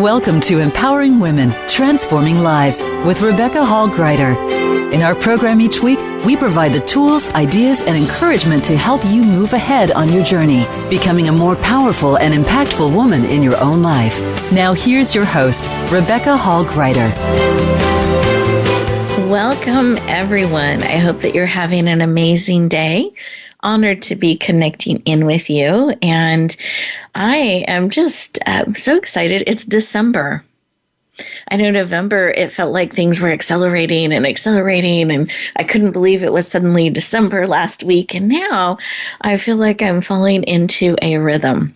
Welcome to Empowering Women, Transforming Lives with Rebecca Hall Gruyter. In our program each week, we provide the tools, ideas, and encouragement to help you move ahead on your journey, becoming a more powerful and impactful woman in your own life. Now here's your host, Rebecca Hall Gruyter. Welcome, everyone. I hope that you're having an amazing day. Honored to be connecting in with you. And I am just so excited. It's December. I know November, it felt like things were accelerating, and I couldn't believe it was suddenly December last week. And now I feel like I'm falling into a rhythm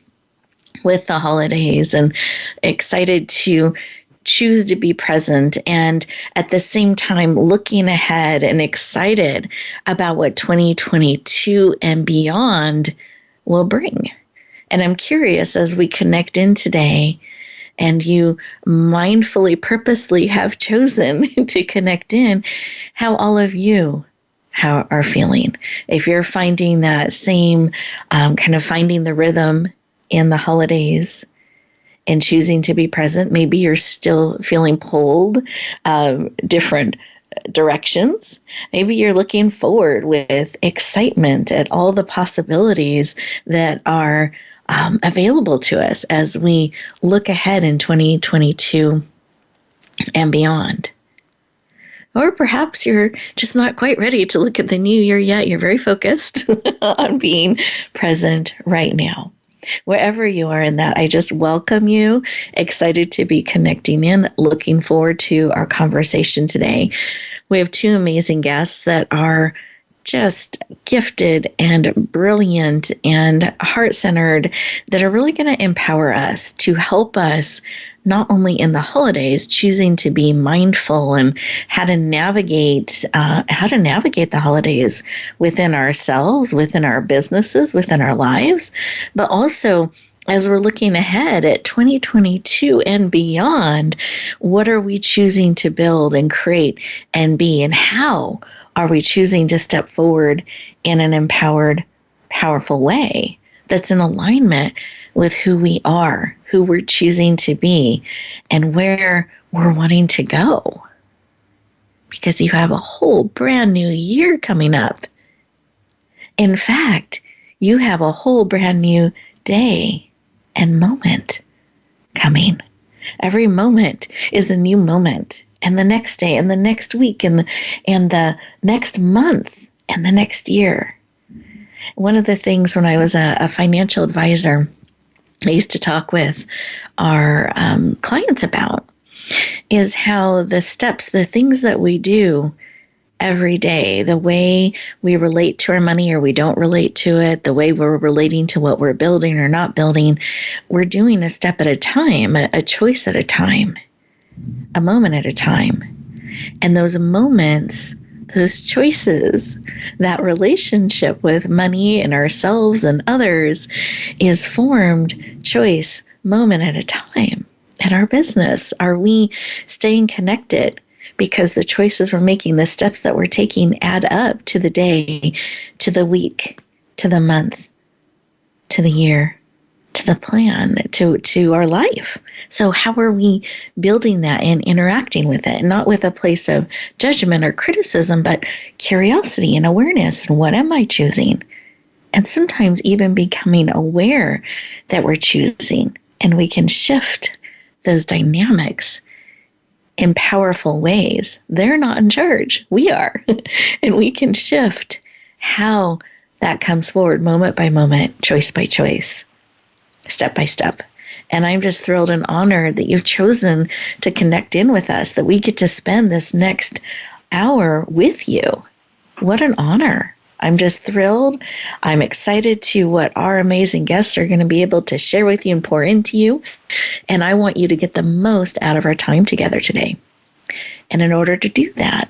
with the holidays and excited to choose to be present, and at the same time looking ahead and excited about what 2022 and beyond will bring. And I'm curious, as we connect in today, and you mindfully, purposely have chosen to connect in, how all of you are feeling. If you're finding that same kind of finding the rhythm in the holidays, and choosing to be present, maybe you're still feeling pulled different directions. Maybe you're looking forward with excitement at all the possibilities that are available to us as we look ahead in 2022 and beyond. Or perhaps you're just not quite ready to look at the new year yet. You're very focused on being present right now. Wherever you are in that, I just welcome you, excited to be connecting in, looking forward to our conversation today. We have two amazing guests that are just gifted and brilliant and heart-centered, that are really going to empower us to help us not only in the holidays, choosing to be mindful and how to navigate the holidays within ourselves, within our businesses, within our lives, but also as we're looking ahead at 2022 and beyond, what are we choosing to build and create and be, and how are we choosing to step forward in an empowered, powerful way that's in alignment with who we are, who we're choosing to be, and where we're wanting to go. Because you have a whole brand new year coming up. In fact, you have a whole brand new day and moment coming. Every moment is a new moment. And the next day, and the next week, and the next month, and the next year. One of the things when I was a financial advisor, I used to talk with our clients about is how the steps, the things that we do every day, the way we relate to our money or we don't relate to it, the way we're relating to what we're building or not building, we're doing a step at a time, a choice at a time, a moment at a time. And those moments, those choices, that relationship with money and ourselves and others is formed choice moment at a time. At our business, are we staying connected? Because the choices we're making, the steps that we're taking add up to the day, to the week, to the month, to the year, to the plan, to our life. So how are we building that and interacting with it? Not with a place of judgment or criticism, but curiosity and awareness. And what am I choosing? And sometimes even becoming aware that we're choosing. And we can shift those dynamics in powerful ways. They're not in charge. We are. And we can shift how that comes forward moment by moment, choice by choice, step by step. And I'm just thrilled and honored that you've chosen to connect in with us, that we get to spend this next hour with you. What an honor. I'm just thrilled. I'm excited to what our amazing guests are going to be able to share with you and pour into you. And I want you to get the most out of our time together today. And in order to do that,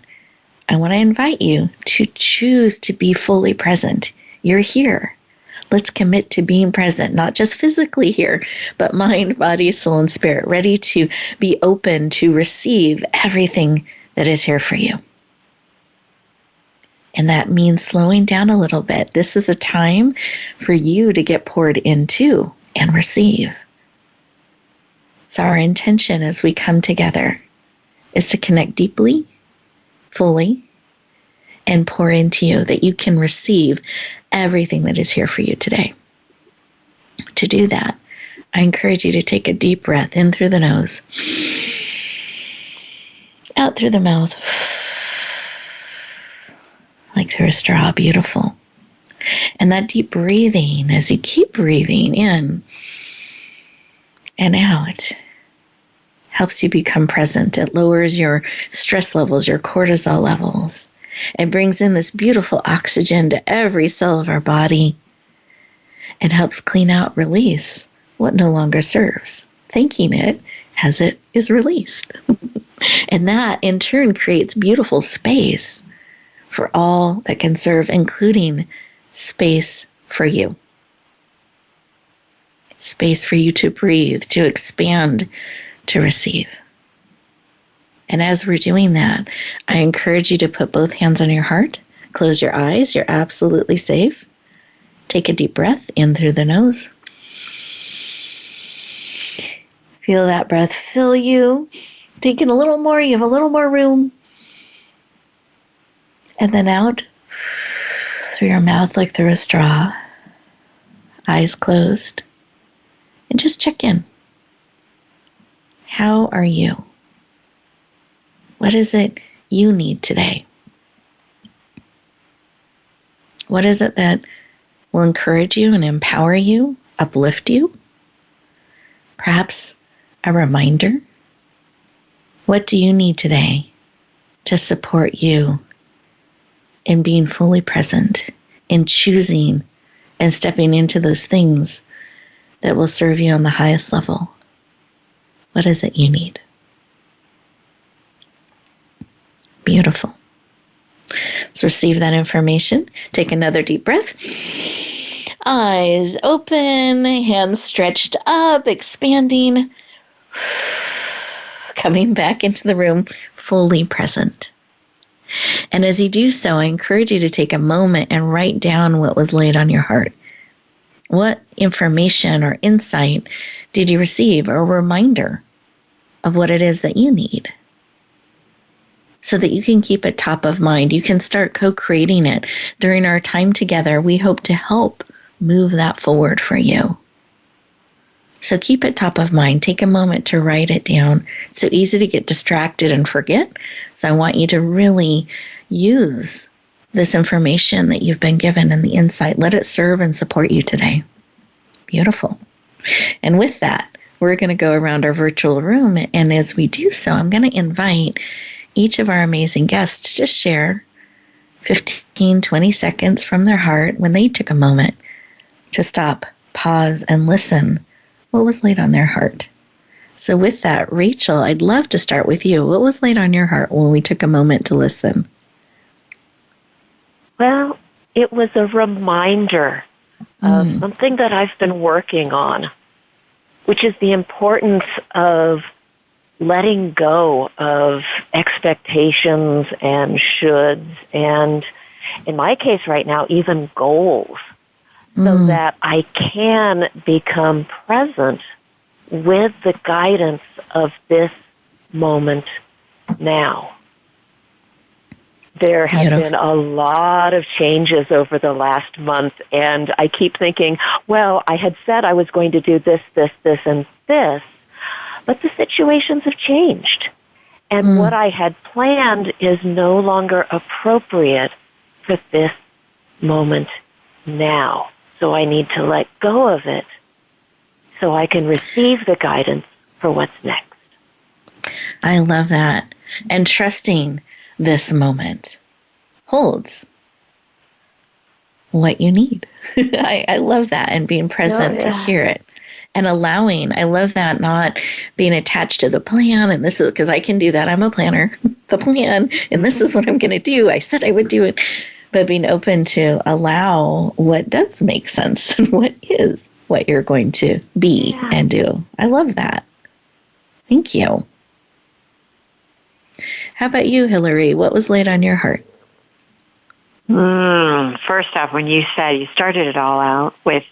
I want to invite you to choose to be fully present. You're here. Let's commit to being present, not just physically here, but mind, body, soul, and spirit, ready to be open to receive everything that is here for you. And that means slowing down a little bit. This is a time for you to get poured into and receive. So our intention as we come together is to connect deeply, fully, and pour into you that you can receive everything that is here for you today. To do that, I encourage you to take a deep breath in through the nose, out through the mouth, like through a straw. Beautiful. And that deep breathing, as you keep breathing in and out, helps you become present. It lowers your stress levels, your cortisol levels. It brings in this beautiful oxygen to every cell of our body and helps clean out, release what no longer serves, thanking it as it is released. And that, in turn, creates beautiful space for all that can serve, including space for you. Space for you to breathe, to expand, to receive. And as we're doing that, I encourage you to put both hands on your heart, close your eyes, you're absolutely safe. Take a deep breath in through the nose. Feel that breath fill you. Take in a little more, you have a little more room. And then out through your mouth like through a straw, eyes closed. And just check in. How are you? What is it you need today? What is it that will encourage you and empower you, uplift you? Perhaps a reminder? What do you need today to support you in being fully present, in choosing and stepping into those things that will serve you on the highest level? What is it you need? Beautiful. Let's receive that information. Take another deep breath. Eyes open, hands stretched up, expanding. Coming back into the room, fully present. And as you do so, I encourage you to take a moment and write down what was laid on your heart. What information or insight did you receive, or a reminder of what it is that you need? So that you can keep it top of mind. You can start co-creating it. During our time together, we hope to help move that forward for you. So keep it top of mind. Take a moment to write it down. It's so easy to get distracted and forget. So I want you to really use this information that you've been given and the insight. Let it serve and support you today. Beautiful. And with that, we're going to go around our virtual room. And as we do so, I'm going to invite each of our amazing guests to just share 15, 20 seconds from their heart when they took a moment to stop, pause, and listen. What was laid on their heart? So with that, Rachel, I'd love to start with you. What was laid on your heart when we took a moment to listen? Well, it was a reminder of something that I've been working on, which is the importance of letting go of expectations and shoulds, and in my case right now, even goals, so that I can become present with the guidance of this moment now. There have been a lot of changes over the last month, and I keep thinking, well, I had said I was going to do this, this, this, and this, but the situations have changed. And what I had planned is no longer appropriate for this moment now. So I need to let go of it so I can receive the guidance for what's next. I love that. And trusting this moment holds what you need. I love that, and being present to hear it. And allowing, I love that, not being attached to the plan. And this is, because I can do that. I'm a planner, the plan, and this is what I'm going to do. I said I would do it. But being open to allow what does make sense and what is what you're going to be and do. I love that. Thank you. How about you, Hilary? What was laid on your heart? First off, when you said, you started it all out with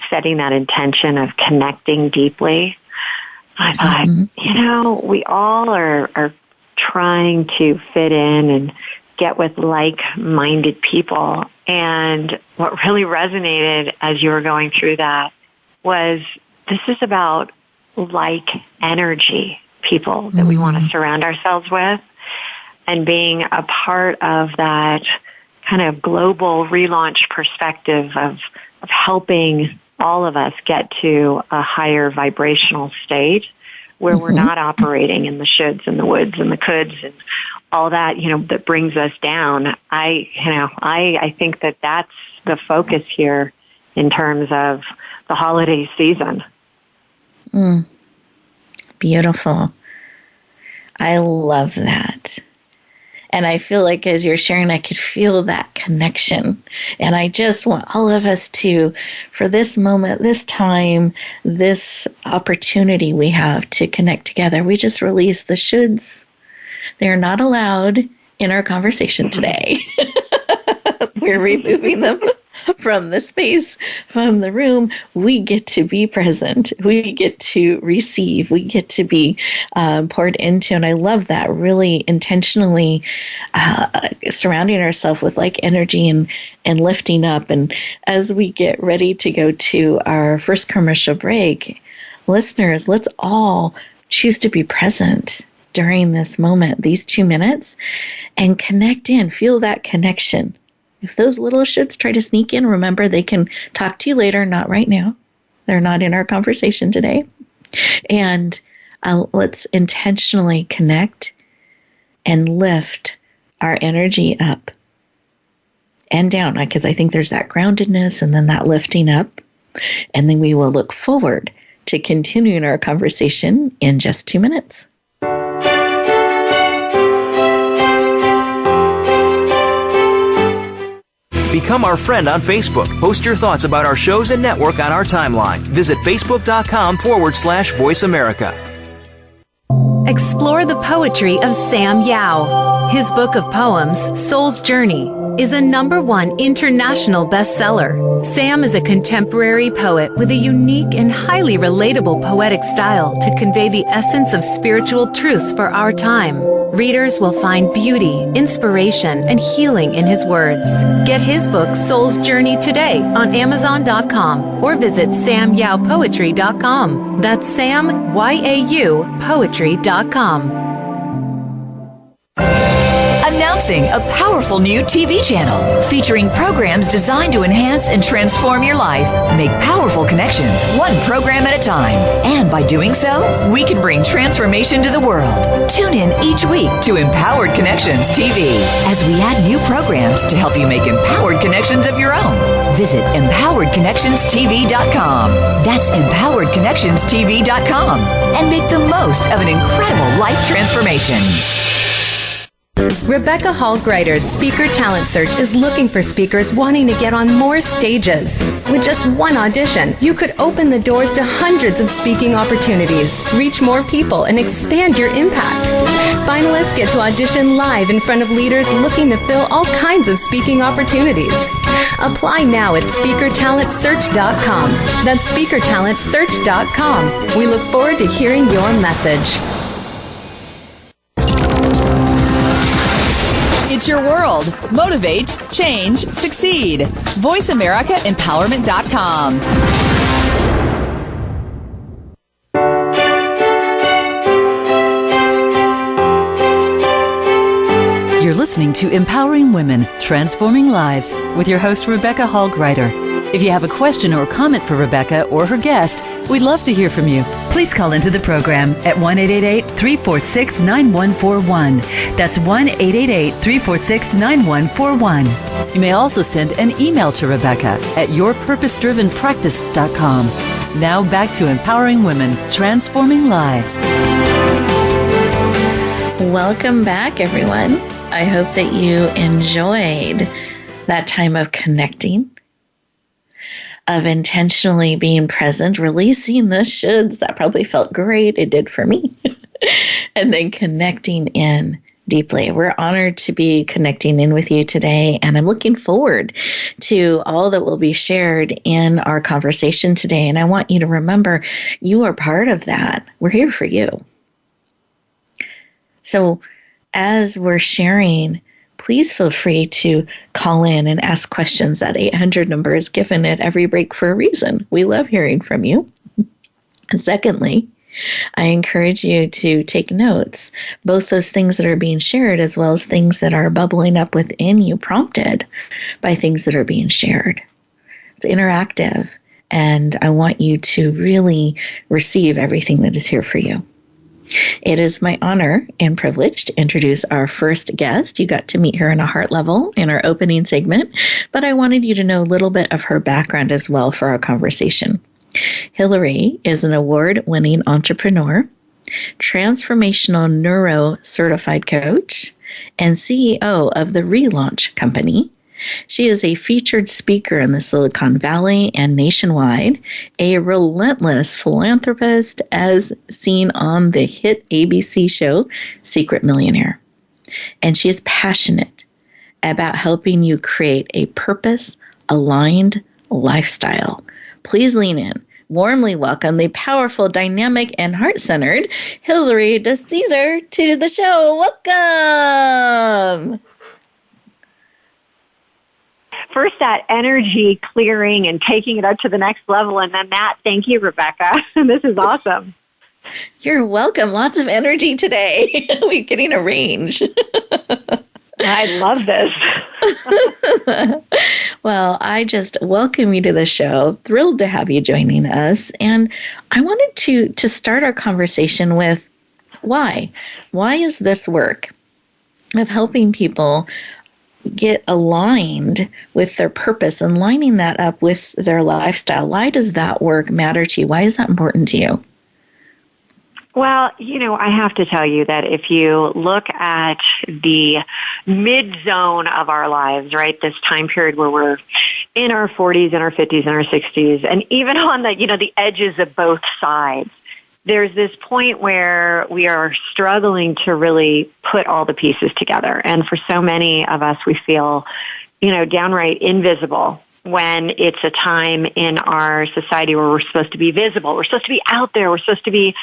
setting that intention of connecting deeply, I thought, we all are trying to fit in and get with like-minded people. And what really resonated as you were going through that was this is about like energy people that we want to surround ourselves with, and being a part of that kind of global relaunch perspective of helping all of us get to a higher vibrational state where we're not operating in the shoulds and the woulds and the coulds and all that, that brings us down. I think that that's the focus here in terms of the holiday season. Beautiful. I love that. And I feel like as you're sharing, I could feel that connection. And I just want all of us to, for this moment, this time, this opportunity we have to connect together, we just release the shoulds. They're not allowed in our conversation today. We're removing them from the space, from the room. We get to be present. We get to receive. We get to be poured into. And I love that, really intentionally surrounding ourselves with like energy and lifting up. And as we get ready to go to our first commercial break, listeners, let's all choose to be present during this moment, these 2 minutes, and connect in, feel that connection. If those little shoulds try to sneak in, remember they can talk to you later, not right now. They're not in our conversation today. And let's intentionally connect and lift our energy up and down, because I think there's that groundedness and then that lifting up. And then we will look forward to continuing our conversation in just 2 minutes. Become our friend on Facebook. Post your thoughts about our shows and network on our timeline. Visit facebook.com/Voice America. Explore the poetry of Sam Yao. His book of poems, Soul's Journey, is a #1 international bestseller. Sam is a contemporary poet with a unique and highly relatable poetic style to convey the essence of spiritual truths for our time. Readers will find beauty, inspiration, and healing in his words. Get his book, Soul's Journey, today on Amazon.com or visit SamYaoPoetry.com. That's Sam, Y-A-U, Poetry.com. Announcing a powerful new TV channel featuring programs designed to enhance and transform your life. Make powerful connections, one program at a time. And by doing so, we can bring transformation to the world. Tune in each week to Empowered Connections TV as we add new programs to help you make empowered connections of your own. Visit EmpoweredConnectionsTV.com. That's EmpoweredConnectionsTV.com. And make the most of an incredible life transformation. Rebecca Hall Gruyter's Speaker Talent Search is looking for speakers wanting to get on more stages. With just one audition, you could open the doors to hundreds of speaking opportunities, reach more people, and expand your impact. Finalists get to audition live in front of leaders looking to fill all kinds of speaking opportunities. Apply now at SpeakerTalentSearch.com. That's SpeakerTalentSearch.com. We look forward to hearing your message. It's your world. Motivate, change, succeed. VoiceAmericaEmpowerment.com. You're listening to Empowering Women, Transforming Lives with your host, Rebecca Hall Gruyter. If you have a question or comment for Rebecca or her guest, we'd love to hear from you. Please call into the program at 1-888-346-9141. That's 1-888-346-9141. You may also send an email to Rebecca at yourpurposedrivenpractice.com. Now back to Empowering Women, Transforming Lives. Welcome back, everyone. I hope that you enjoyed that time of connecting, of intentionally being present, releasing the shoulds. That probably felt great. It did for me. And then connecting in deeply. We're honored to be connecting in with you today, and I'm looking forward to all that will be shared in our conversation today. And I want you to remember you are part of that. We're here for you. So as we're sharing, please feel free to call in and ask questions. That 800 number is given at every break for a reason. We love hearing from you. And secondly, I encourage you to take notes, both those things that are being shared as well as things that are bubbling up within you, prompted by things that are being shared. It's interactive, and I want you to really receive everything that is here for you. It is my honor and privilege to introduce our first guest. You got to meet her on a heart level in our opening segment, but I wanted you to know a little bit of her background as well for our conversation. Hilary is an award-winning entrepreneur, transformational neuro certified coach, and CEO of the Relaunch Company. She is a featured speaker in the Silicon Valley and nationwide, a relentless philanthropist as seen on the hit ABC show Secret Millionaire. And she is passionate about helping you create a purpose-aligned lifestyle. Please lean in. Warmly welcome the powerful, dynamic, and heart-centered Hilary DeCesare to the show. Welcome! First, that energy clearing and taking it up to the next level, and then that. Thank you, Rebecca. This is awesome. You're welcome. Lots of energy today. We're getting a range. I love this. Well, I just welcome you to the show. Thrilled to have you joining us. And I wanted to start our conversation with why. Why is this work of helping people get aligned with their purpose and lining that up with their lifestyle? Why does that work matter to you? Why is that important to you? Well, I have to tell you that if you look at the mid-zone of our lives, right, this time period where we're in our 40s and our 50s and our 60s, and even on the edges of both sides, there's this point where we are struggling to really put all the pieces together. And for so many of us, we feel, downright invisible when it's a time in our society where we're supposed to be visible. We're supposed to be out there. We're supposed to be,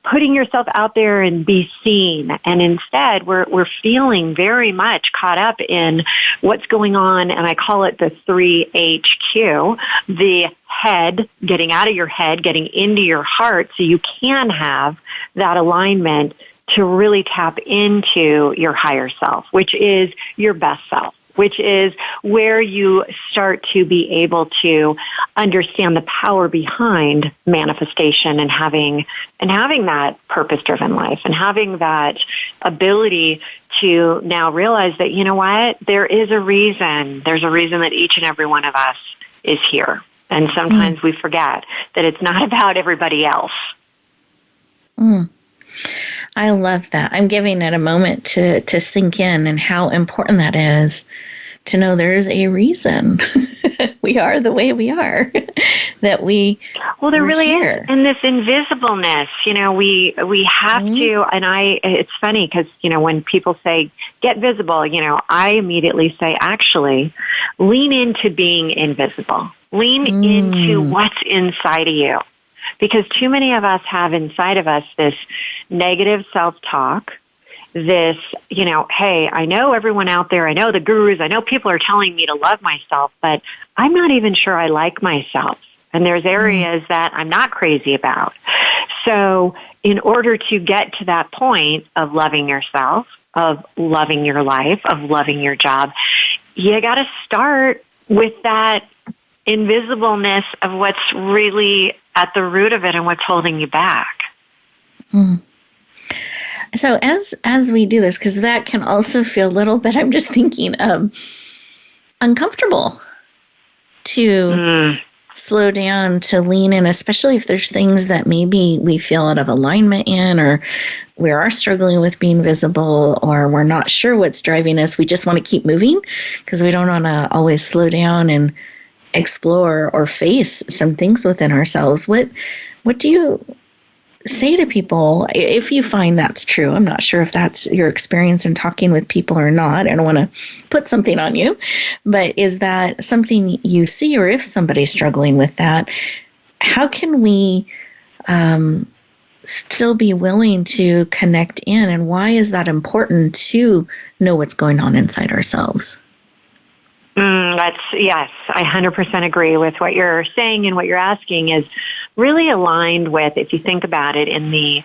putting yourself out there and be seen. And instead, we're feeling very much caught up in what's going on. And I call it the 3HQ, the head, getting out of your head, getting into your heart so you can have that alignment to really tap into your higher self, which is your best self, which is where you start to be able to understand the power behind manifestation and having that purpose-driven life and having that ability to now realize that, you know what, there is a reason. There's a reason that each and every one of us is here. And sometimes we forget that it's not about everybody else. I love that. I'm giving it a moment to sink in and how important that is to know there is a reason we are the way we are, that we Well, there really here. is. And this invisibleness, we have to, and it's funny because, when people say, get visible, I immediately say, actually, lean into being invisible. Lean into what's inside of you. Because too many of us have inside of us this negative self-talk, this, hey, I know everyone out there, I know the gurus, I know people are telling me to love myself, but I'm not even sure I like myself. And there's areas that I'm not crazy about. So in order to get to that point of loving yourself, of loving your life, of loving your job, you got to start with that invisibleness of what's really at the root of it and what's holding you back. So as we do this, because that can also feel a little bit, I'm just thinking, uncomfortable to slow down, to lean in, especially if there's things that maybe we feel out of alignment in, or we are struggling with being visible, or we're not sure what's driving us. We just want to keep moving because we don't want to always slow down and explore or face some things within ourselves. What do you say to people, if you find that's true, I'm not sure if that's your experience in talking with people or not, I don't want to put something on you, but is that something you see, or if somebody's struggling with that, how can we still be willing to connect in, and why is that important to know what's going on inside ourselves? Yes, I 100% agree with what you're saying, and what you're asking is really aligned with, if you think about it, in the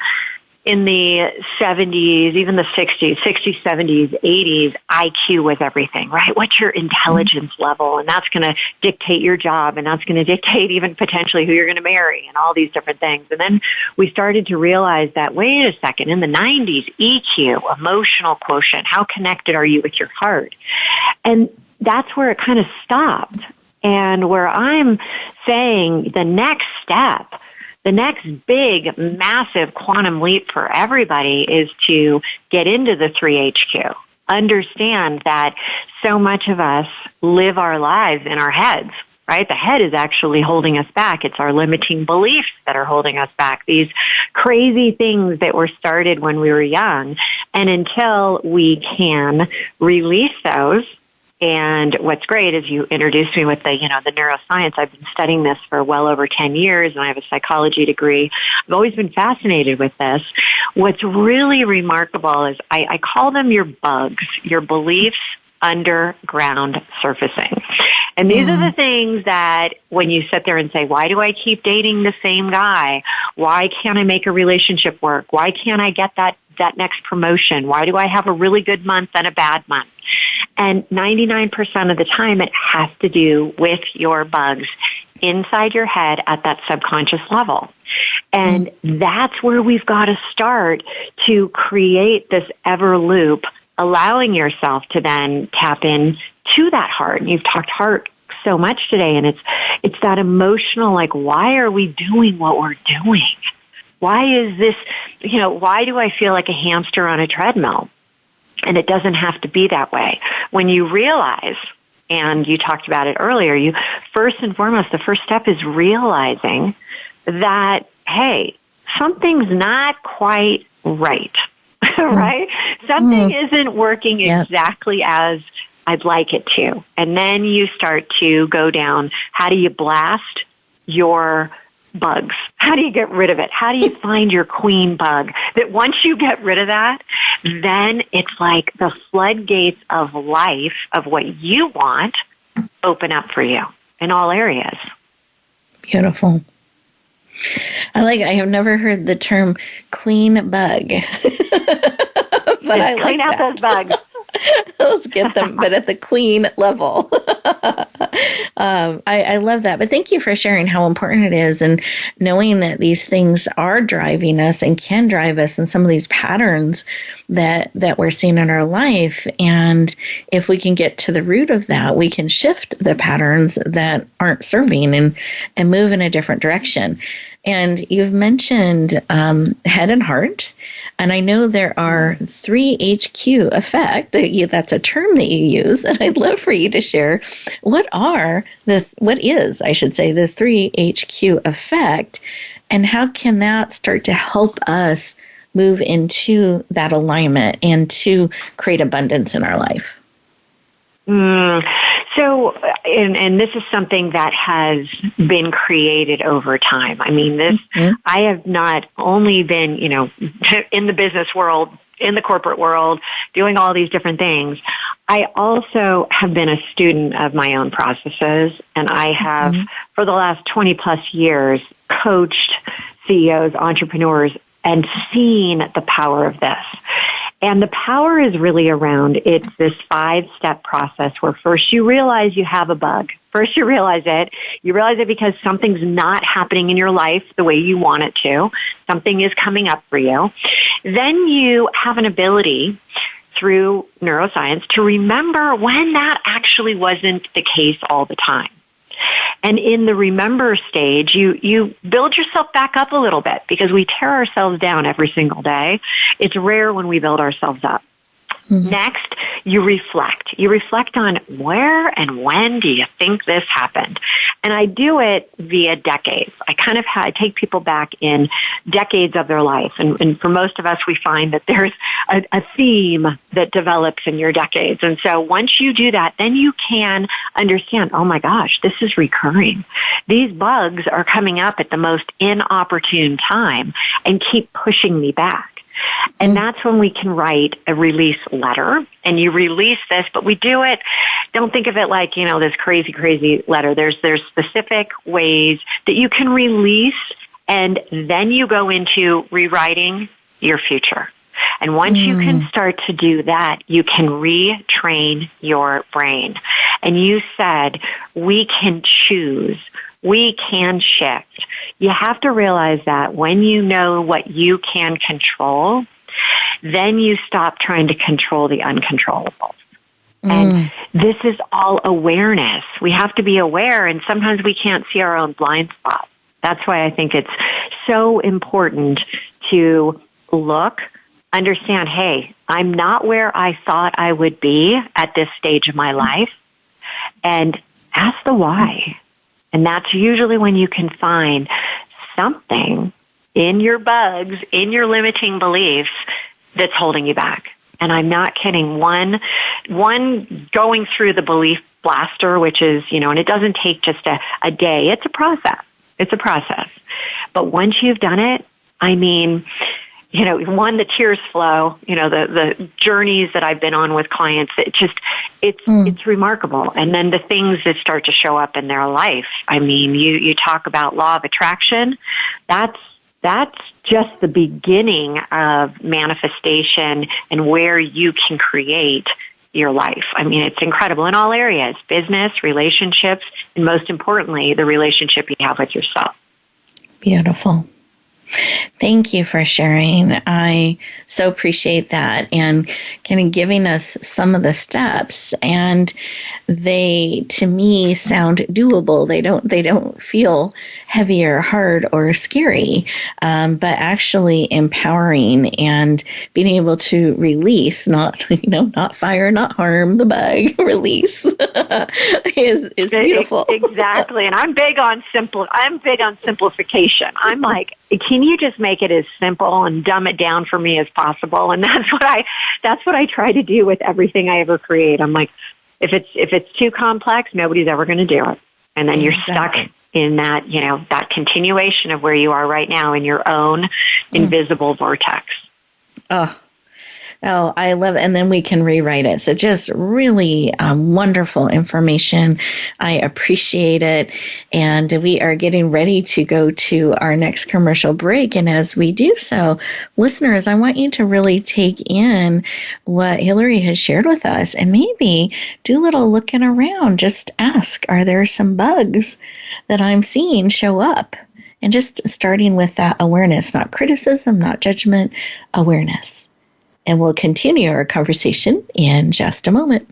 70s, even the 60s, 70s, 80s, IQ was everything, right? What's your intelligence level? And that's going to dictate your job, and that's going to dictate even potentially who you're going to marry and all these different things. And then we started to realize that, wait a second, in the 90s, EQ, emotional quotient, how connected are you with your heart? And that's where it kind of stopped. And where I'm saying the next step, the next big, massive quantum leap for everybody is to get into the 3HQ. Understand that so much of us live our lives in our heads, right? The head is actually holding us back. It's our limiting beliefs that are holding us back. These crazy things that were started when we were young. And until we can release those, and what's great is you introduced me with the neuroscience. I've been studying this for well over 10 years, and I have a psychology degree. I've always been fascinated with this. What's really remarkable is I call them your bugs, your beliefs underground surfacing. And these are the things that when you sit there and say, why do I keep dating the same guy? Why can't I make a relationship work? Why can't I get that next promotion? Why do I have a really good month and a bad month? And 99% of the time, it has to do with your bugs inside your head at that subconscious level. And that's where we've got to start to create this ever loop, allowing yourself to then tap in to that heart. And you've talked heart so much today, and it's that emotional, like, why are we doing what we're doing? Why is this, why do I feel like a hamster on a treadmill? And it doesn't have to be that way. When you realize, and you talked about it earlier, first and foremost, the first step is realizing that, hey, something's not quite right, right? Something isn't working exactly as I'd like it to. And then you start to go down, how do you blast your bugs? How do you get rid of it? How do you find your queen bug? That once you get rid of that, then it's like the floodgates of life, of what you want, open up for you in all areas. Beautiful. I have never heard the term queen bug. But I clean out those bugs. Let's get them, but at the queen level. I love that. But thank you for sharing how important it is, and knowing that these things are driving us and can drive us in some of these patterns that we're seeing in our life. And if we can get to the root of that, we can shift the patterns that aren't serving and move in a different direction. And you've mentioned head and heart. And I know there are 3HQ effect. That's a term that you use, and I'd love for you to share what is the 3HQ effect, and how can that start to help us move into that alignment and to create abundance in our life? So, and this is something that has been created over time. I mean, I have not only been, in the business world, in the corporate world, doing all these different things. I also have been a student of my own processes, and I have, for the last 20 plus years, coached CEOs, entrepreneurs, and seen the power of this. And the power is really around, it's this 5-step process where first you realize you have a bug. First you realize it. You realize it because something's not happening in your life the way you want it to. Something is coming up for you. Then you have an ability through neuroscience to remember when that actually wasn't the case all the time. And in the remember stage, you build yourself back up a little bit, because we tear ourselves down every single day. It's rare when we build ourselves up. Next, you reflect. You reflect on where and when do you think this happened? And I do it via decades. I take people back in decades of their life. And for most of us, we find that there's a theme that develops in your decades. And so once you do that, then you can understand, oh my gosh, this is recurring. These bugs are coming up at the most inopportune time and keep pushing me back. And that's when we can write a release letter. And you release this, but we do it, don't think of it like, this crazy, crazy letter. There's specific ways that you can release, and then you go into rewriting your future. And once you can start to do that, you can retrain your brain. And you said, we can choose. We can shift. You have to realize that when you know what you can control, then you stop trying to control the uncontrollables. And this is all awareness. We have to be aware, and sometimes we can't see our own blind spots. That's why I think it's so important to look, understand, hey, I'm not where I thought I would be at this stage of my life, and ask the why. And that's usually when you can find something in your bugs, in your limiting beliefs that's holding you back. And I'm not kidding. One going through the belief blaster, which is, and it doesn't take just a day. It's a process. It's a process. But once you've done it, the tears flow, the journeys that I've been on with clients, it's remarkable. And then the things that start to show up in their life. You talk about law of attraction. That's just the beginning of manifestation and where you can create your life. It's incredible in all areas, business, relationships, and most importantly, the relationship you have with yourself. Beautiful. Thank you for sharing. I so appreciate that and kind of giving us some of the steps. And they, to me, sound doable. They don't feel heavy or hard or scary, but actually empowering and being able to release, not fire, not harm the bug. Release is beautiful. Exactly. And I'm big on simplification. I'm like, can you just make it as simple and dumb it down for me as possible? And that's what I try to do with everything I ever create. I'm like, if it's too complex, nobody's ever going to do it. And then you're stuck in that, that continuation of where you are right now in your own invisible vortex. Oh, I love it. And then we can rewrite it. So just really wonderful information. I appreciate it. And we are getting ready to go to our next commercial break. And as we do so, listeners, I want you to really take in what Hilary has shared with us and maybe do a little looking around. Just ask, are there some bugs that I'm seeing show up? And just starting with that awareness, not criticism, not judgment, awareness. And we'll continue our conversation in just a moment.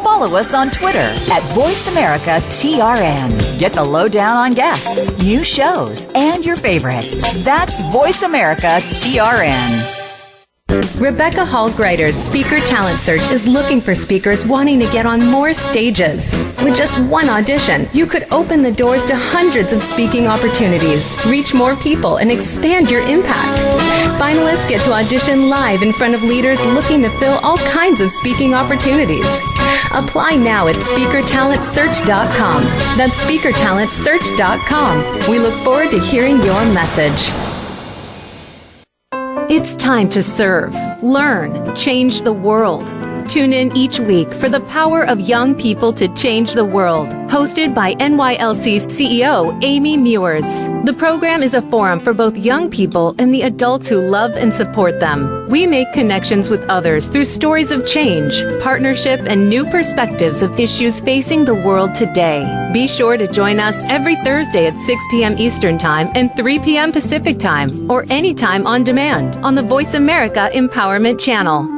Follow us on Twitter at VoiceAmericaTRN. Get the lowdown on guests, new shows, and your favorites. That's VoiceAmericaTRN. Rebecca Hall Gruyter's Speaker Talent Search is looking for speakers wanting to get on more stages. With just one audition, you could open the doors to hundreds of speaking opportunities, reach more people, and expand your impact. Finalists get to audition live in front of leaders looking to fill all kinds of speaking opportunities. Apply now at SpeakerTalentSearch.com. That's SpeakerTalentSearch.com. We look forward to hearing your message. It's time to serve, learn, change the world. Tune in each week for the power of young people to change the world. Hosted by NYLC CEO Amy Mewers. The program is a forum for both young people and the adults who love and support them. We make connections with others through stories of change, partnership, and new perspectives of issues facing the world today. Be sure to join us every Thursday at 6 p.m. Eastern Time and 3 p.m. Pacific Time, or anytime on demand on the Voice America Empowerment Channel.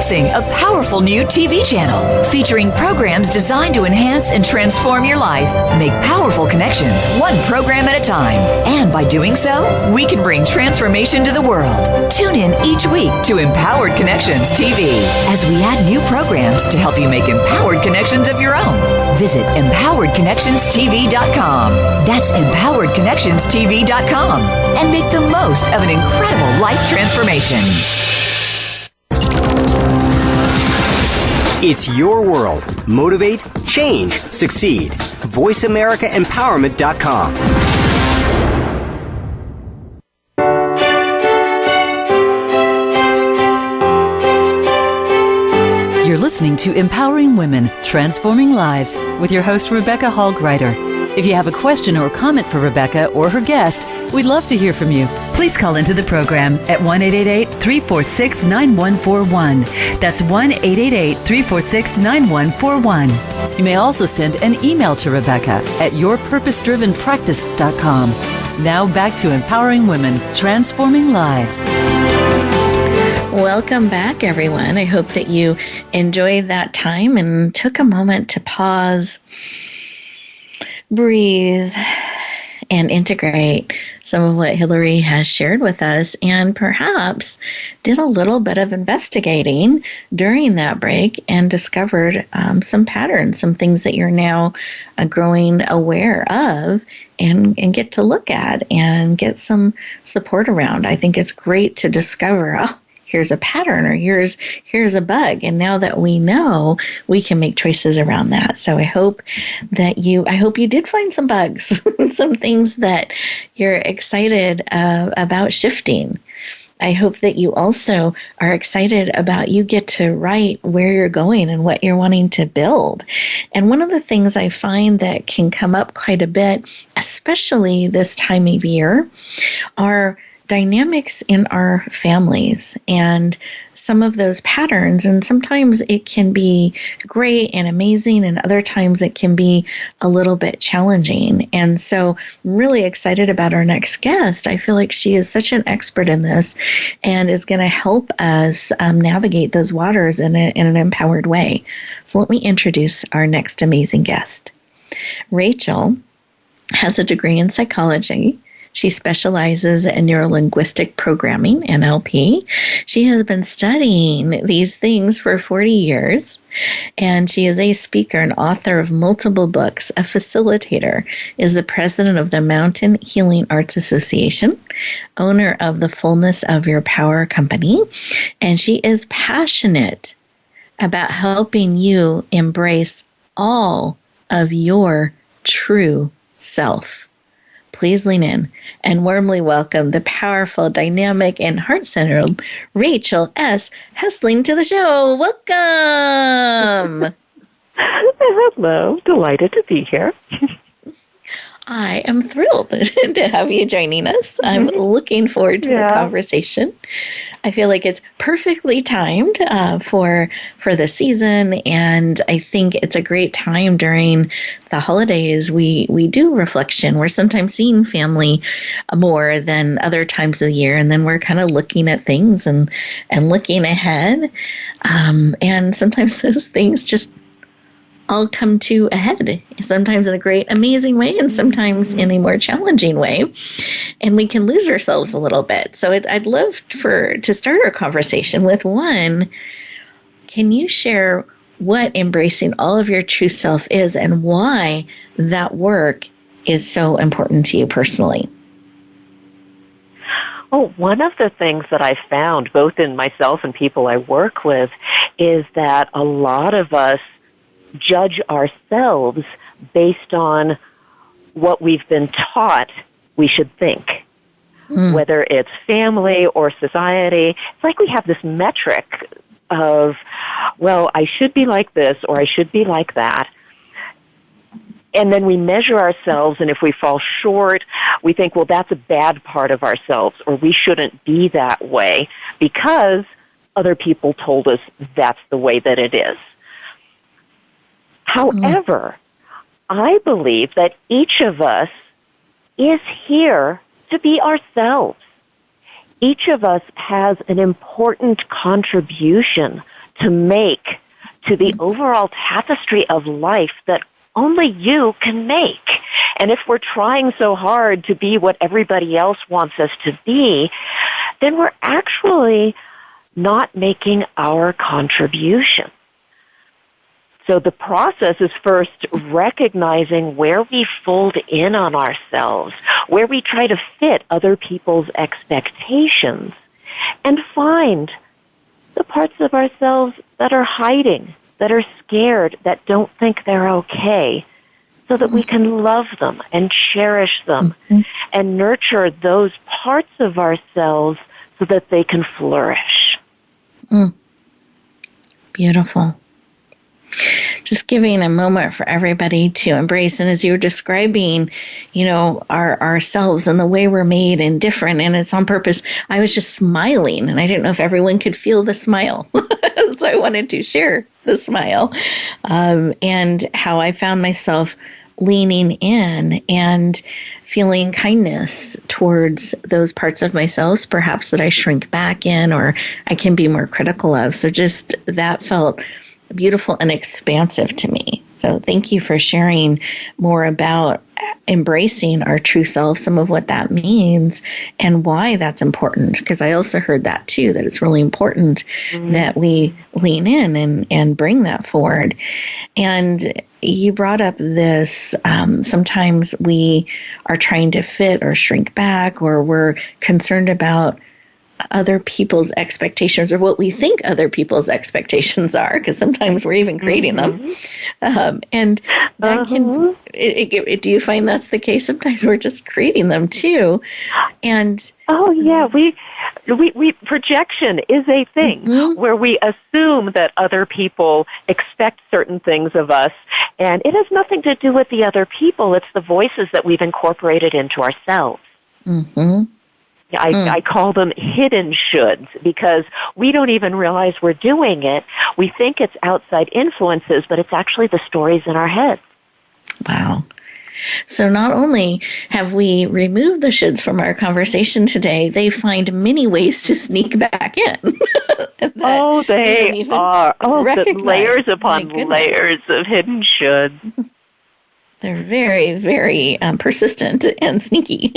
Introducing a powerful new TV channel featuring programs designed to enhance and transform your life. Make powerful connections, one program at a time. And by doing so, we can bring transformation to the world. Tune in each week to Empowered Connections TV as we add new programs to help you make empowered connections of your own. Visit empoweredconnectionstv.com. That's empoweredconnectionstv.com. And make the most of an incredible life transformation. It's your world. Motivate, change, succeed. VoiceAmericaEmpowerment.com. You're listening to Empowering Women, Transforming Lives with your host, Rebecca Hall Gruyter. If you have a question or comment for Rebecca or her guest, we'd love to hear from you. Please call into the program at 1-888-346-9141. That's 1-888-346-9141. You may also send an email to Rebecca at yourpurposedrivenpractice.com. Now back to Empowering Women, Transforming Lives. Welcome back, everyone. I hope that you enjoyed that time and took a moment to pause, breathe, and integrate some of what Hilary has shared with us, and perhaps did a little bit of investigating during that break and discovered some patterns, some things that you're now growing aware of and get to look at and get some support around. I think it's great to discover, here's a pattern, or here's a bug. And now that we know, we can make choices around that. So I hope you did find some bugs, some things that you're excited about shifting. I hope that you also are excited about you get to write where you're going and what you're wanting to build. And one of the things I find that can come up quite a bit, especially this time of year, are dynamics in our families and some of those patterns. And sometimes it can be great and amazing, and other times it can be a little bit challenging. And so I'm really excited about our next guest. I feel like she is such an expert in this and is going to help us navigate those waters in an empowered way. So let me introduce our next amazing guest. Rachel has a degree in psychology. She specializes in neurolinguistic programming, NLP. She has been studying these things for 40 years, and she is a speaker and author of multiple books, a facilitator, is the president of the Mountain Healing Arts Association, owner of the Fullness of Your Power company, and she is passionate about helping you embrace all of your true self. Please lean in and warmly welcome the powerful, dynamic, and heart-centered Rachel S. Heslin to the show. Welcome. Hello. Delighted to be here. I am thrilled to have you joining us. I'm looking forward to the conversation. I feel like it's perfectly timed for the season, and I think it's a great time during the holidays. We do reflection. We're sometimes seeing family more than other times of the year, and then we're kind of looking at things and looking ahead. And sometimes those things just all come to a head, sometimes in a great, amazing way, and sometimes in a more challenging way. And we can lose ourselves a little bit. So I'd love to start our conversation with one. Can you share what embracing all of your true self is and why that work is so important to you personally? Oh, one of the things that I found, both in myself and people I work with, is that a lot of us judge ourselves based on what we've been taught we should think, whether it's family or society. It's like we have this metric of, well, I should be like this or I should be like that. And then we measure ourselves, and if we fall short, we think, well, that's a bad part of ourselves, or we shouldn't be that way because other people told us that's the way that it is. However, I believe that each of us is here to be ourselves. Each of us has an important contribution to make to the overall tapestry of life that only you can make. And if we're trying so hard to be what everybody else wants us to be, then we're actually not making our contribution. So the process is first recognizing where we fold in on ourselves, where we try to fit other people's expectations, and find the parts of ourselves that are hiding, that are scared, that don't think they're okay, so that we can love them and cherish them and nurture those parts of ourselves so that they can flourish. Beautiful. Just giving a moment for everybody to embrace. And as you were describing, ourselves and the way we're made and different, and it's on purpose, I was just smiling, and I didn't know if everyone could feel the smile. So I wanted to share the smile, and how I found myself leaning in and feeling kindness towards those parts of myself, perhaps that I shrink back in or I can be more critical of. So just that felt beautiful and expansive to me. So thank you for sharing more about embracing our true self, some of what that means and why that's important. Because I also heard that too, that it's really important that we lean in and bring that forward. And you brought up this, sometimes we are trying to fit or shrink back, or we're concerned about other people's expectations or what we think other people's expectations are, because sometimes we're even creating them. And that can, do you find that's the case? Sometimes we're just creating them too. And we projection is a thing where we assume that other people expect certain things of us, and it has nothing to do with the other people. It's the voices that we've incorporated into ourselves. I call them hidden shoulds, because we don't even realize we're doing it. We think it's outside influences, but it's actually the stories in our heads. Wow. So not only have we removed the shoulds from our conversation today, they find many ways to sneak back in. They are. Layers upon layers of hidden shoulds. They're very, very persistent and sneaky.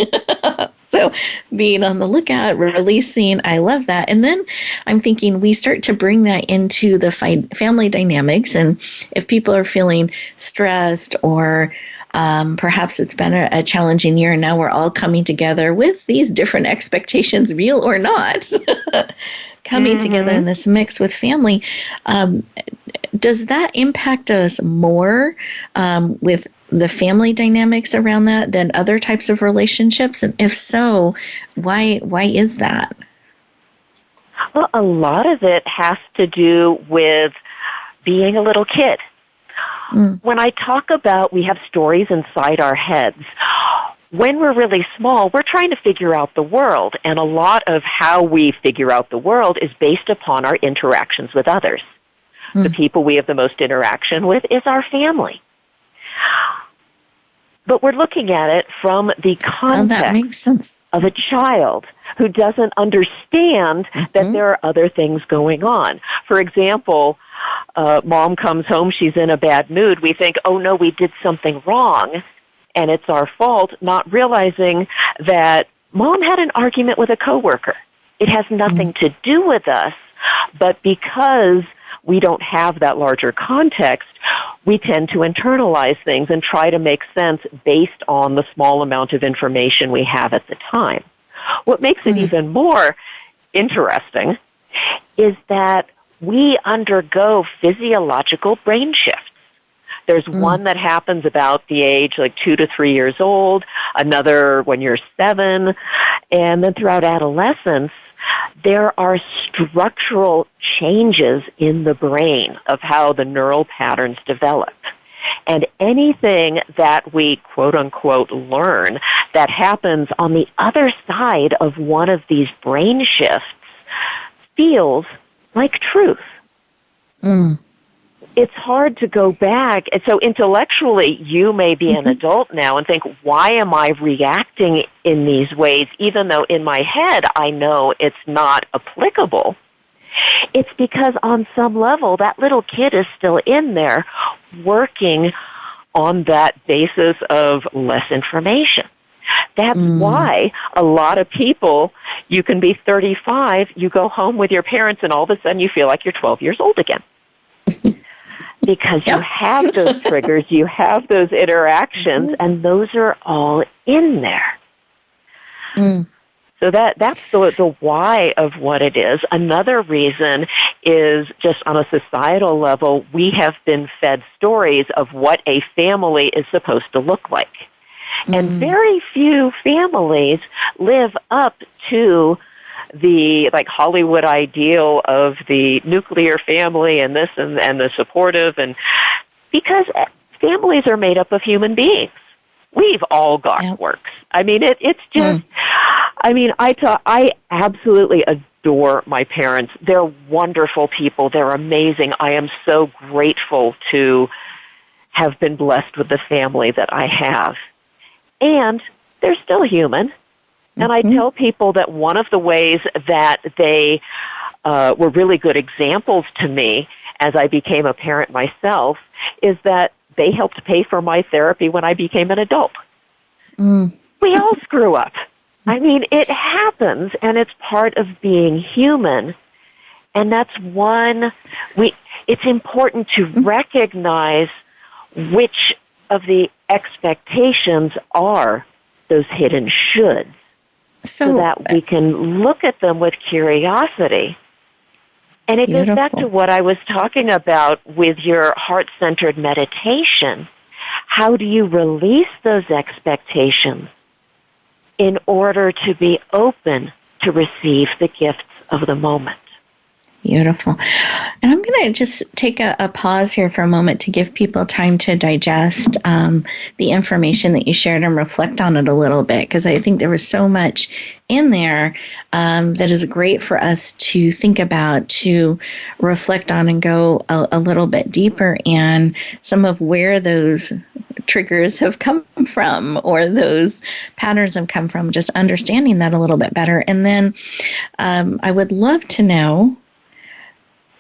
So being on the lookout, releasing, I love that. And then I'm thinking we start to bring that into the family dynamics. And if people are feeling stressed, or perhaps it's been a challenging year, and now we're all coming together with these different expectations, real or not, coming together in this mix with family, does that impact us more with the family dynamics around that than other types of relationships? And if so, why is that? Well, a lot of it has to do with being a little kid. When I talk about we have stories inside our heads, when we're really small, we're trying to figure out the world, and a lot of how we figure out the world is based upon our interactions with others. The people we have the most interaction with is our family. But we're looking at it from the context that makes sense. Of a child who doesn't understand that there are other things going on. For example, mom comes home, she's in a bad mood. We think, oh no, we did something wrong, and it's our fault, not realizing that mom had an argument with a coworker. It has nothing to do with us, but because we don't have that larger context, we tend to internalize things and try to make sense based on the small amount of information we have at the time. What makes it even more interesting is that we undergo physiological brain shifts. There's one that happens about the age like 2 to 3 years old, another when you're 7, and then throughout adolescence, there are structural changes in the brain of how the neural patterns develop. And anything that we, quote unquote, learn that happens on the other side of one of these brain shifts feels like truth. It's hard to go back. And so intellectually, you may be an adult now and think, why am I reacting in these ways, even though in my head I know it's not applicable? It's because on some level, that little kid is still in there working on that basis of less information. That's why a lot of people, you can be 35, you go home with your parents, and all of a sudden you feel like you're 12 years old again. Because you have those triggers, you have those interactions, and those are all in there. So that's the why of what it is. Another reason is just on a societal level, we have been fed stories of what a family is supposed to look like. And very few families live up to the Hollywood ideal of the nuclear family and this and the supportive, and because families are made up of human beings. We've all got quirks. I mean, it's just, I mean, I absolutely adore my parents. They're wonderful people. They're amazing. I am so grateful to have been blessed with the family that I have. And they're still human. And I tell people that one of the ways that they were really good examples to me as I became a parent myself is that they helped pay for my therapy when I became an adult. We all screw up. I mean, it happens, and it's part of being human. And that's it's important to recognize which of the expectations are those hidden shoulds, so that we can look at them with curiosity. And it goes back to what I was talking about with your heart-centered meditation. How do you release those expectations in order to be open to receive the gifts of the moment? Beautiful. And I'm going to just take a pause here for a moment to give people time to digest the information that you shared and reflect on it a little bit, because I think there was so much in there that is great for us to think about, to reflect on, and go a little bit deeper in some of where those triggers have come from or those patterns have come from, just understanding that a little bit better. And then I would love to know,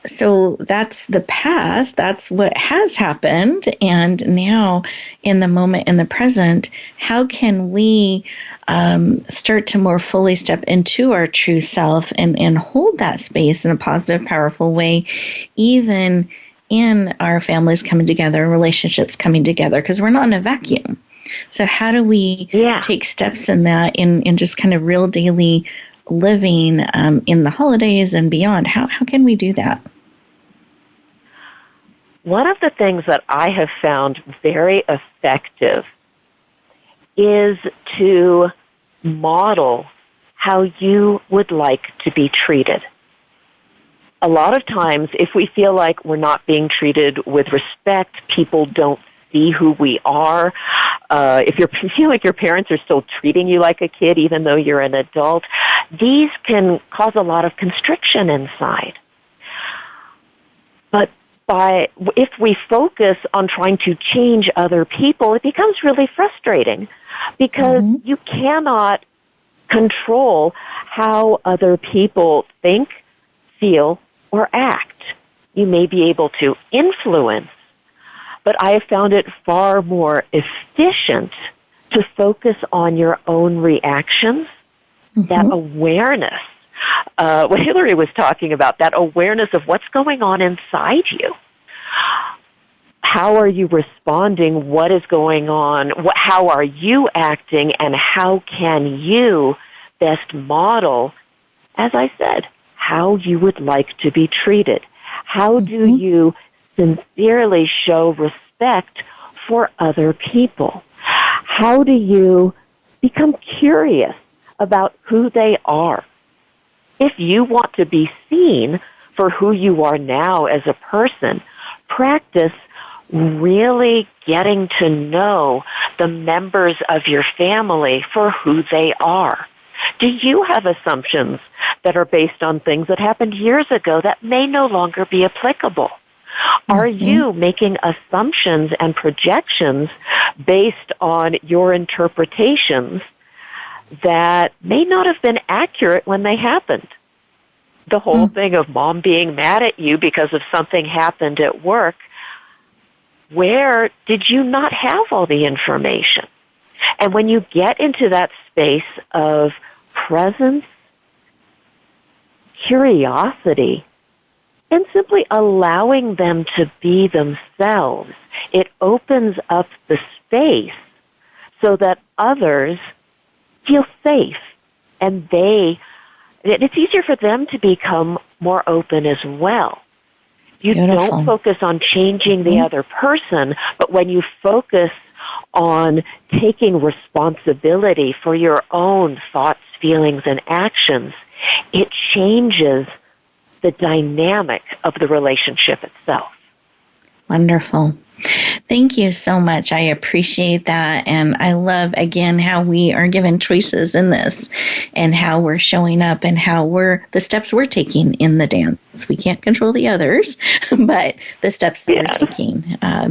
so that's the past, that's what has happened, and now in the moment, in the present, how can we start to more fully step into our true self and hold that space in a positive, powerful way, even in our families coming together, relationships coming together, because we're not in a vacuum. So how do we take steps in that, in just kind of real daily living in the holidays and beyond? How can we do that? One of the things that I have found very effective is to model how you would like to be treated. A lot of times, if we feel like we're not being treated with respect, people don't see who we are. If you feel like your parents are still treating you like a kid, even though you're an adult, these can cause a lot of constriction inside. But if we focus on trying to change other people, it becomes really frustrating because you cannot control how other people think, feel, or act. You may be able to influence, but I have found it far more efficient to focus on your own reactions, that awareness. What Hilary was talking about, that awareness of what's going on inside you. How are you responding? What is going on? How are you acting? And how can you best model, as I said, how you would like to be treated? How do you sincerely show respect for other people? How do you become curious about who they are? If you want to be seen for who you are now as a person, practice really getting to know the members of your family for who they are. Do you have assumptions that are based on things that happened years ago that may no longer be applicable? Are you making assumptions and projections based on your interpretations that may not have been accurate when they happened? the whole thing of mom being mad at you because of something happened at work, where did you not have all the information? And when you get into that space of presence, curiosity, and simply allowing them to be themselves, it opens up the space so that others feel safe, and it's easier for them to become more open as well. You don't focus on changing the other person, but when you focus on taking responsibility for your own thoughts, feelings, and actions, it changes the dynamic of the relationship itself. Wonderful. Thank you so much. I appreciate that. And I love, again, how we are given choices in this and how we're showing up and how the steps we're taking in the dance. We can't control the others, but the steps that we're taking.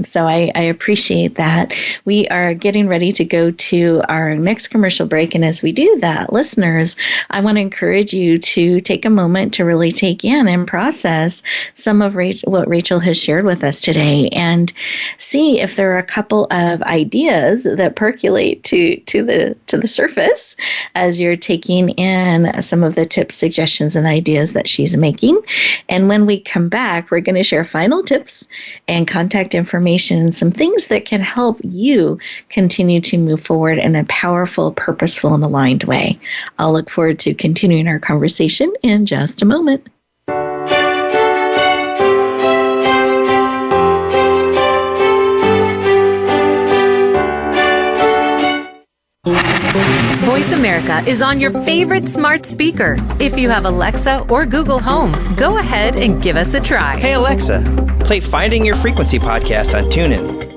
So I appreciate that. We are getting ready to go to our next commercial break. And as we do that, listeners, I want to encourage you to take a moment to really take in and process some of what Rachel has shared with us today and see if there are a couple of ideas that percolate to the surface as you're taking in some of the tips, suggestions, and ideas that she's making. And when we come back, we're going to share final tips and contact information and some things that can help you continue to move forward in a powerful, purposeful, and aligned way. I'll look forward to continuing our conversation in just a moment. Voice America is on your favorite smart speaker. If you have Alexa or Google Home, go ahead and give us a try. Hey Alexa, play Finding Your Frequency podcast on TuneIn.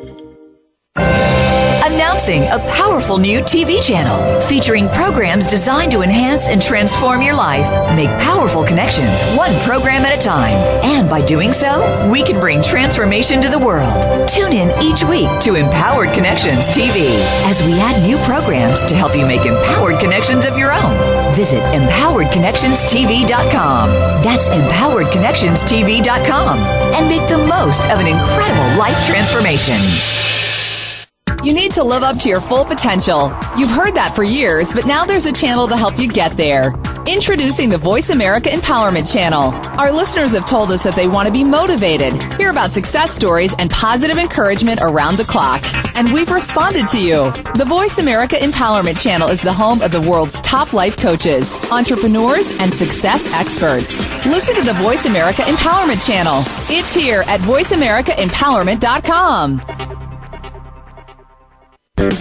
Announcing a powerful new TV channel featuring programs designed to enhance and transform your life. Make powerful connections, one program at a time. And by doing so, we can bring transformation to the world. Tune in each week to Empowered Connections TV as we add new programs to help you make empowered connections of your own. Visit empoweredconnectionstv.com. That's empoweredconnectionstv.com. And make the most of an incredible life transformation. You need to live up to your full potential. You've heard that for years, but now there's a channel to help you get there. Introducing the Voice America Empowerment Channel. Our listeners have told us that they want to be motivated, hear about success stories, and positive encouragement around the clock. And we've responded to you. The Voice America Empowerment Channel is the home of the world's top life coaches, entrepreneurs, and success experts. Listen to the Voice America Empowerment Channel. It's here at voiceamericaempowerment.com.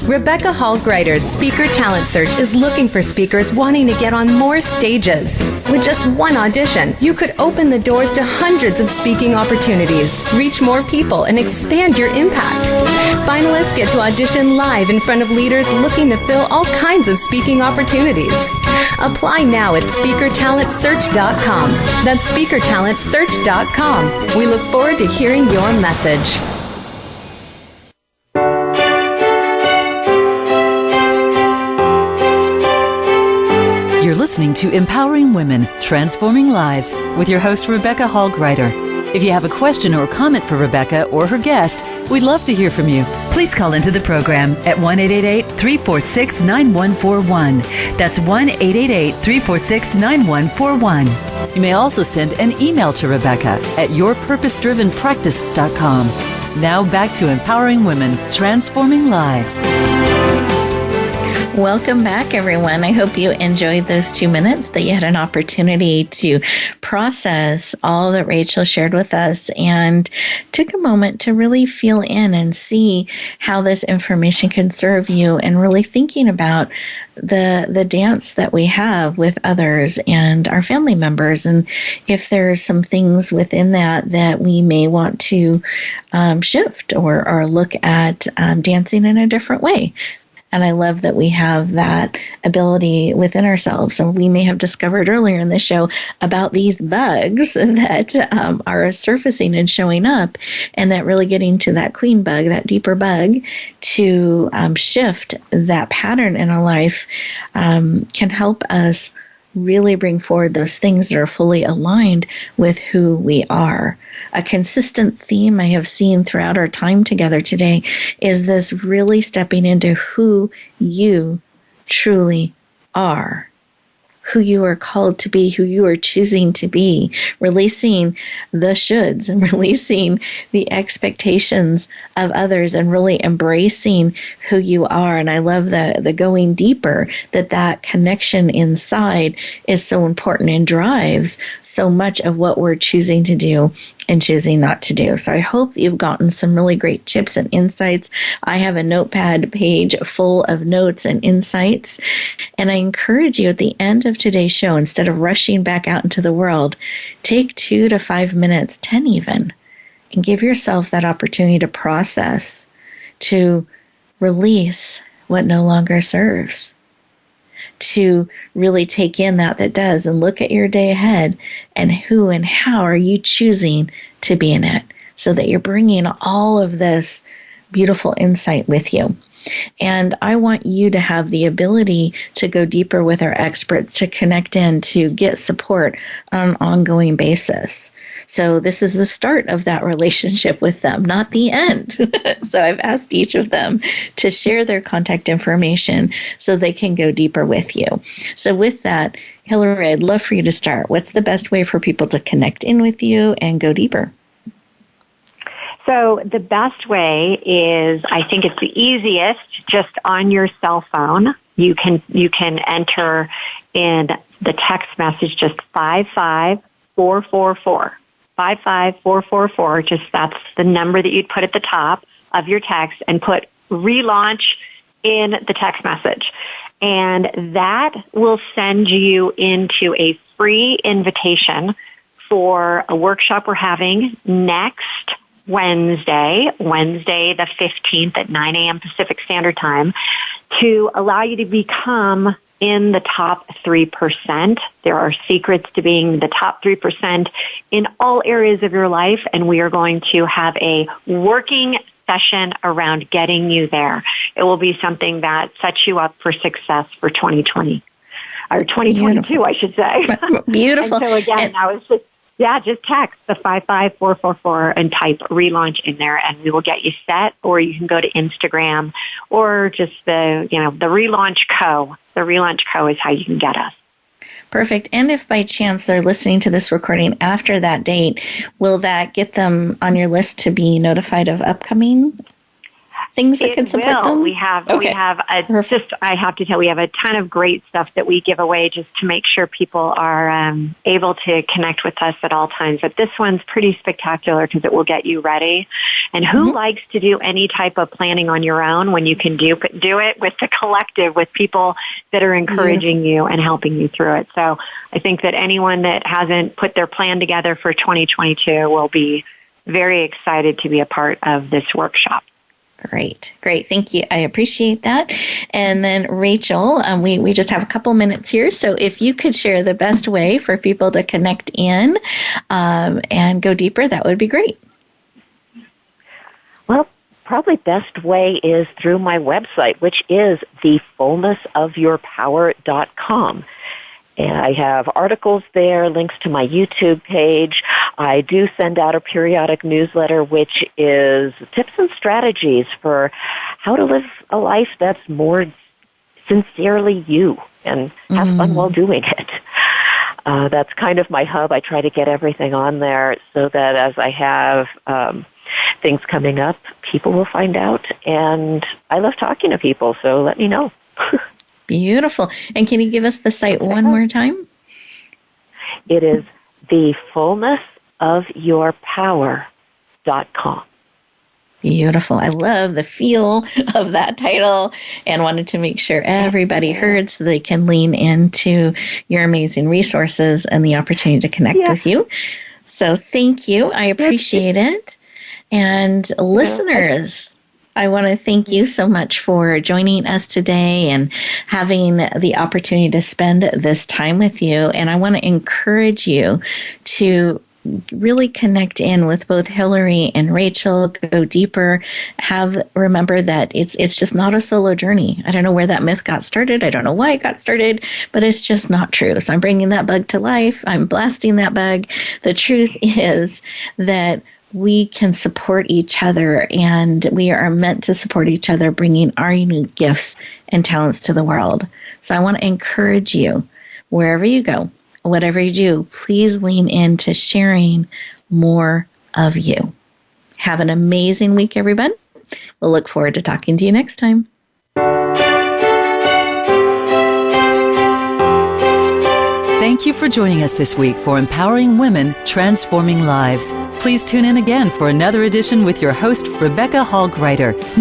Rebecca Hall Gruyter's Speaker Talent Search is looking for speakers wanting to get on more stages. With just one audition, you could open the doors to hundreds of speaking opportunities, reach more people, and expand your impact. Finalists get to audition live in front of leaders looking to fill all kinds of speaking opportunities. Apply now at speakertalentsearch.com. That's speakertalentsearch.com. We look forward to hearing your message. You're listening to Empowering Women, Transforming Lives with your host, Rebecca Hall Gruyter. If you have a question or comment for Rebecca or her guest, we'd love to hear from you. Please call into the program at 1-888-346-9141. That's 1-888-346-9141. You may also send an email to Rebecca at yourpurposedrivenpractice.com. Now back to Empowering Women, Transforming Lives. Welcome back, everyone. I hope you enjoyed those 2 minutes, that you had an opportunity to process all that Rachel shared with us and took a moment to really feel in and see how this information can serve you, and really thinking about the dance that we have with others and our family members, and if there's some things within that we may want to shift or look at dancing in a different way. And I love that we have that ability within ourselves. So we may have discovered earlier in the show about these bugs that are surfacing and showing up, and that really getting to that queen bug, that deeper bug, to shift that pattern in our life can help us really bring forward those things that are fully aligned with who we are. A consistent theme I have seen throughout our time together today is this really stepping into who you truly are, who you are called to be, who you are choosing to be, releasing the shoulds and releasing the expectations of others and really embracing who you are. And I love the going deeper, that connection inside is so important and drives so much of what we're choosing to do and choosing not to do. So I hope that you've gotten some really great tips and insights. I have a notepad page full of notes and insights. And I encourage you at the end of today's show, instead of rushing back out into the world, take 2 to 5 minutes, 10 even, and give yourself that opportunity to process, to release what no longer serves, to really take in that does, and look at your day ahead and who and how are you choosing to be in it, so that you're bringing all of this beautiful insight with you. And I want you to have the ability to go deeper with our experts, to connect in, to get support on an ongoing basis. So this is the start of that relationship with them, not the end. So I've asked each of them to share their contact information so they can go deeper with you. So with that, Hilary, I'd love for you to start. What's the best way for people to connect in with you and go deeper? So the best way is, I think it's the easiest, just on your cell phone. You can enter in the text message just 55444. 55444, just that's the number that you'd put at the top of your text, and put relaunch in the text message. And that will send you into a free invitation for a workshop we're having next Wednesday the 15th at 9 a.m. Pacific Standard Time, to allow you to become in the top 3%. There are secrets to being the top 3% in all areas of your life, and we are going to have a working session around getting you there. It will be something that sets you up for success for 2020. Or 2022, Beautiful. I should say. Beautiful. And so again, I was just text the 55444 and type relaunch in there, and we will get you set. Or you can go to Instagram, or just the Relaunch Co. The Relaunch Co. is how you can get us. Perfect. And if by chance they're listening to this recording after that date, will that get them on your list to be notified of upcoming things that can support them? I have to tell, we have a ton of great stuff that we give away just to make sure people are able to connect with us at all times. But this one's pretty spectacular because it will get you ready. And who likes to do any type of planning on your own when you can do it with the collective, with people that are encouraging you and helping you through it. So I think that anyone that hasn't put their plan together for 2022 will be very excited to be a part of this workshop. Great. Thank you. I appreciate that. And then Rachel, we just have a couple minutes here. So if you could share the best way for people to connect in and go deeper, that would be great. Well, probably best way is through my website, which is thefullnessofyourpower.com. And I have articles there, links to my YouTube page. I do send out a periodic newsletter, which is tips and strategies for how to live a life that's more sincerely you and have fun while doing it. That's kind of my hub. I try to get everything on there so that as I have things coming up, people will find out. And I love talking to people, so let me know. Beautiful. And can you give us the site one more time? It is thefullnessofyourpower.com. Beautiful. I love the feel of that title and wanted to make sure everybody heard so they can lean into your amazing resources and the opportunity to connect with you. So thank you. I appreciate it. And listeners, I want to thank you so much for joining us today and having the opportunity to spend this time with you. And I want to encourage you to really connect in with both Hilary and Rachel, go deeper, remember that it's just not a solo journey. I don't know where that myth got started. I don't know why it got started, but it's just not true. So I'm bringing that bug to life. I'm blasting that bug. The truth is that we can support each other, and we are meant to support each other, bringing our unique gifts and talents to the world. So I want to encourage you, wherever you go, whatever you do, please lean into sharing more of you. Have an amazing week, everyone. We'll look forward to talking to you next time. Thank you for joining us this week for Empowering Women, Transforming Lives. Please tune in again for another edition with your host, Rebecca Hall Gruyter.